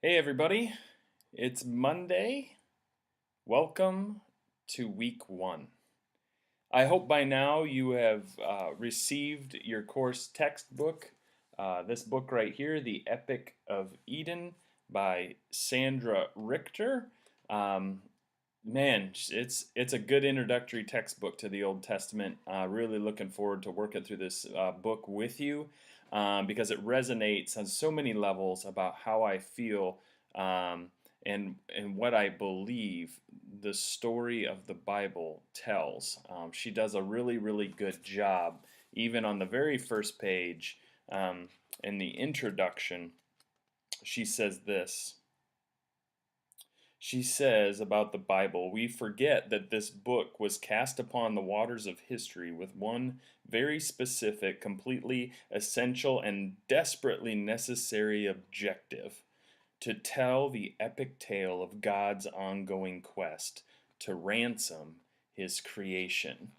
Hey everybody, it's Monday. Welcome to week one. I hope by now you have received your course textbook. This book right here, The Epic of Eden by Sandra Richter. Um, Man, it's a good introductory textbook to the Old Testament. Really looking forward to working through this book with you because it resonates on so many levels about how I feel um, and what I believe the story of the Bible tells. She does a really good job, even on the very first page in the introduction. She says this. She says about the Bible, we forget that this book was cast upon the waters of history with one very specific, completely essential, and desperately necessary objective to tell the epic tale of God's ongoing quest to ransom his creation.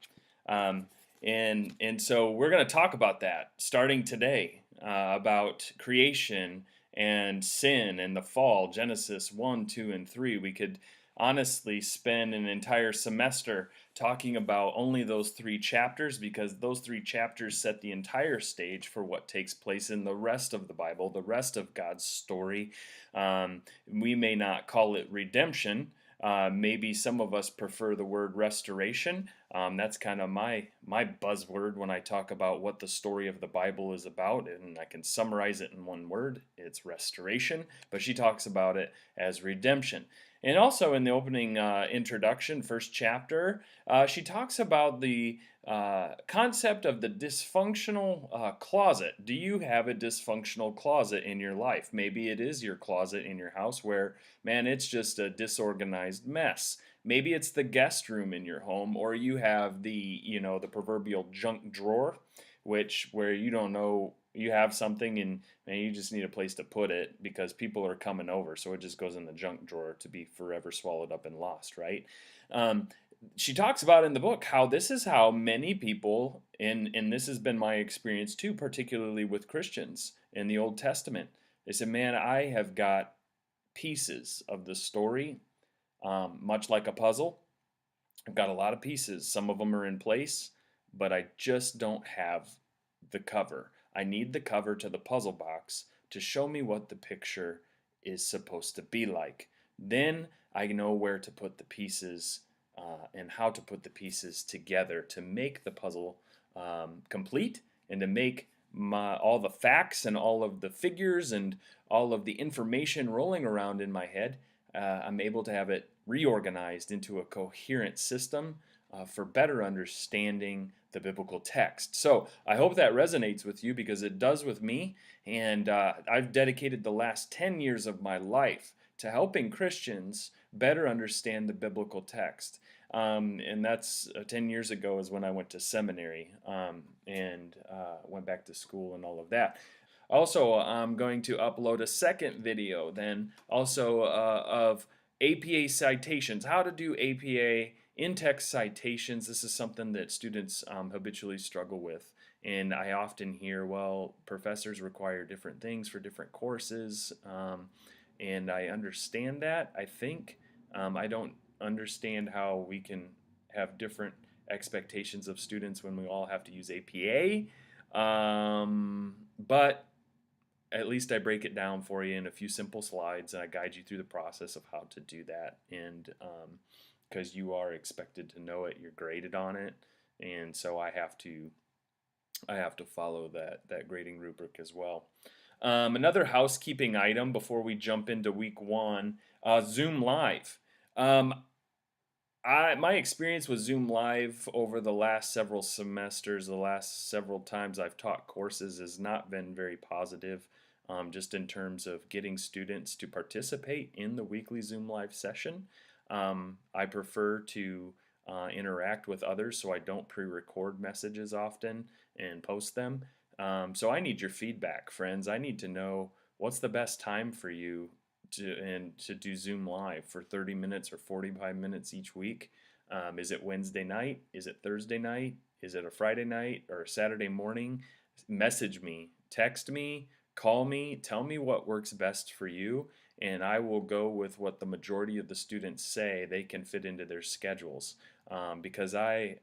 Um, and so we're going to talk about that starting today about creation and sin and the fall, Genesis 1, 2, and 3. We could honestly spend an entire semester talking about only those three chapters because those three chapters set the entire stage for what takes place in the rest of the Bible, the rest of God's story. We may not call it redemption. Maybe some of us prefer the word restoration. That's kind of my buzzword when I talk about what the story of the Bible is about, and I can summarize it in one word. It's restoration, but she talks about it as redemption. And also in the opening introduction, first chapter, she talks about the concept of the dysfunctional closet. Do you have a dysfunctional closet in your life? Maybe it is your closet in your house where, man, it's just a disorganized mess. Maybe it's the guest room in your home, or you have the proverbial junk drawer, which where you don't know you have something and man, you just need a place to put it because people are coming over, so it just goes in the junk drawer to be forever swallowed up and lost, right? Um, she talks about in the book how this is how many people, and this has been my experience too, particularly with Christians in the Old Testament. They said, "Man, I have got pieces of the story, much like a puzzle. I've got a lot of pieces. Some of them are in place, but I just don't have the cover. I need the cover to the puzzle box to show me what the picture is supposed to be like. Then I know where to put the pieces and how to put the pieces together to make the puzzle complete and to make all the facts and all of the figures and all of the information rolling around in my head. I'm able to have it reorganized into a coherent system for better understanding the biblical text. So I hope that resonates with you because it does with me. And I've dedicated the last 10 years of my life to helping Christians better understand the biblical text. And that's 10 years ago is when I went to seminary and went back to school and all of that. Also, I'm going to upload a second video then also of APA citations, how to do APA in-text citations. This is something that students habitually struggle with. And I often hear, well, professors require different things for different courses. And I understand that, I think. I don't understand how we can have different expectations of students when we all have to use APA. But at least I break it down for you in a few simple slides and I guide you through the process of how to do that. And because you are expected to know it, you're graded on it, and so I have to follow that grading rubric as well. Another housekeeping item before we jump into week one: Zoom Live. Um, my experience with Zoom Live over the last several semesters, the last several times I've taught courses, has not been very positive, just in terms of getting students to participate in the weekly Zoom Live session. I prefer to interact with others, so I don't pre-record messages often and post them. So I need your feedback, friends. I need to know what's the best time for you to do Zoom Live for 30 minutes or 45 minutes each week. Is it Wednesday night? Is it Thursday night? Is it a Friday night or a Saturday morning? Message me, text me, call me, tell me what works best for you, and I will go with what the majority of the students say they can fit into their schedules, because I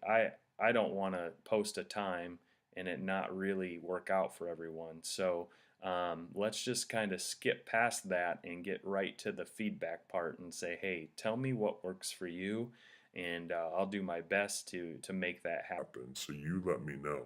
don't want to post a time and it not really work out for everyone. So let's just kind of skip past that and get right to the feedback part and say, hey, tell me what works for you, and I'll do my best to make that happen. So you let me know.